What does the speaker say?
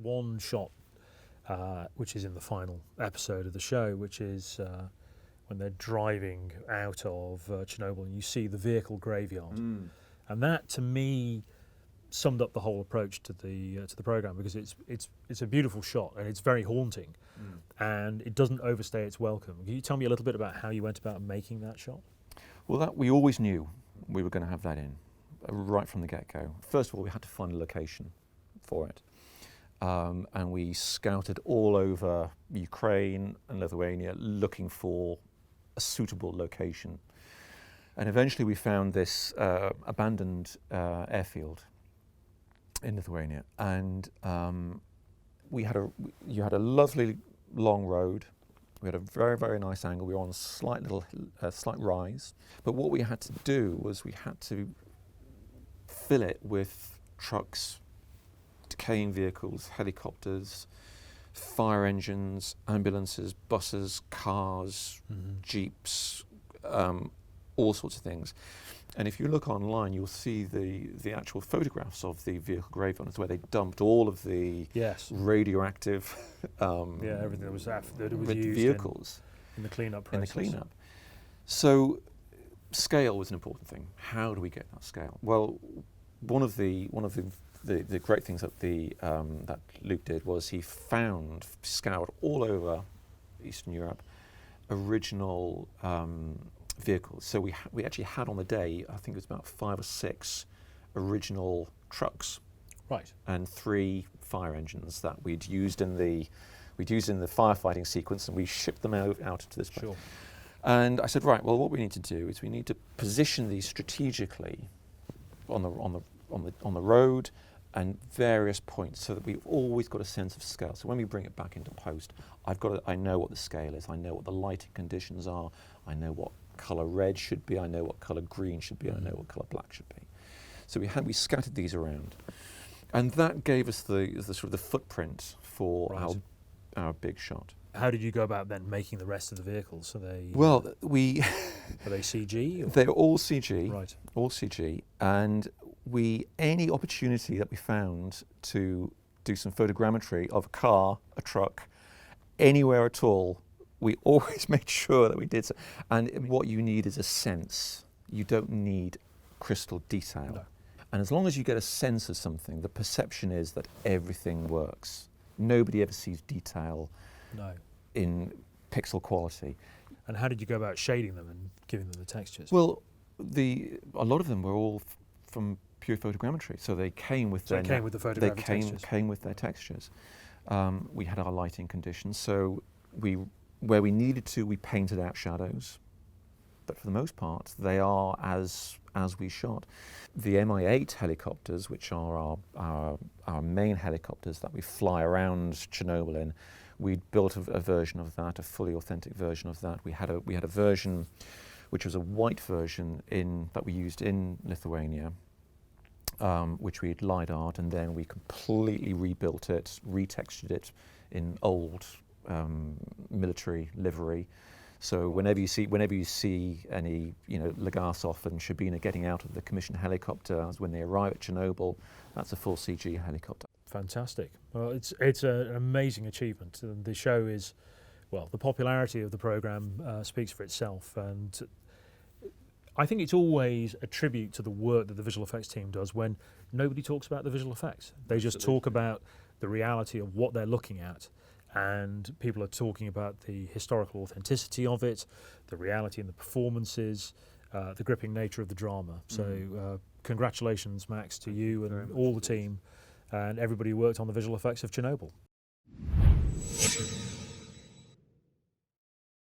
one shot which is in the final episode of the show, which is when they're driving out of Chernobyl and you see the vehicle graveyard. And that, to me, summed up the whole approach to the program, because it's a beautiful shot and it's very haunting, and it doesn't overstay its welcome. Can you tell me a little bit about how you went about making that shot? Well, that we always knew we were going to have that in right from the get-go. First of all, we had to find a location for it, and we scouted all over Ukraine and Lithuania looking for a suitable location. And eventually we found this abandoned airfield in Lithuania, and you had a lovely long road. We had a very, very nice angle. We were on a slight rise. But what we had to do was we had to fill it with trucks, decaying vehicles, helicopters, fire engines, ambulances, buses, cars, jeeps, all sorts of things. And if you look online, you'll see the actual photographs of the vehicle graveyard, where they dumped all of the radioactive everything that was used vehicles in the cleanup process. So scale was an important thing. How do we get that scale? Well, one of the great things that that Luke did was he scoured all over Eastern Europe original vehicles. So we actually had on the day, I think it was about 5 or 6 original trucks, right, and 3 fire engines that we'd used in the firefighting sequence, and we shipped them out into this place. Sure. And I said, right, well, what we need to do is we need to position these strategically on the road and various points, so that we've always got a sense of scale. So when we bring it back into post, I know what the scale is. I know what the lighting conditions are. I know what colour red should be. I know what colour green should be. I know what colour black should be. So we scattered these around, and that gave us the sort of the footprint for our big shot. How did you go about then making the rest of the vehicles? Are they are they CG? Or? They're all CG, right? All CG, and any opportunity that we found to do some photogrammetry of a car, a truck, anywhere at all, we always made sure that we did so. And what you need is a sense. You don't need crystal detail. No. And as long as you get a sense of something, the perception is that everything works. Nobody ever sees detail in pixel quality. And how did you go about shading them and giving them the textures? Well, a lot of them were all from pure photogrammetry, so they came with their photographic textures. Came with their textures. We had our lighting conditions, so where we needed to, we painted out shadows, but for the most part, they are as we shot. The Mi-8 helicopters, which are our main helicopters that we fly around Chernobyl in, we built a version of that, a fully authentic version of that. We had a version, which was a white version that we used in Lithuania, which we had LiDAR'd, and then we completely rebuilt it, retextured it in old military livery. So whenever you see any, Legasov and Shubina getting out of the commissioned helicopter as when they arrive at Chernobyl, that's a full CG helicopter. Fantastic. Well, it's an amazing achievement. And the show is, the popularity of the programme speaks for itself, and I think it's always a tribute to the work that the visual effects team does when nobody talks about the visual effects. They just talk about the reality of what they're looking at, and people are talking about the historical authenticity of it, the reality and the performances, the gripping nature of the drama. So congratulations, Max, to you and all the team and everybody who worked on the visual effects of Chernobyl.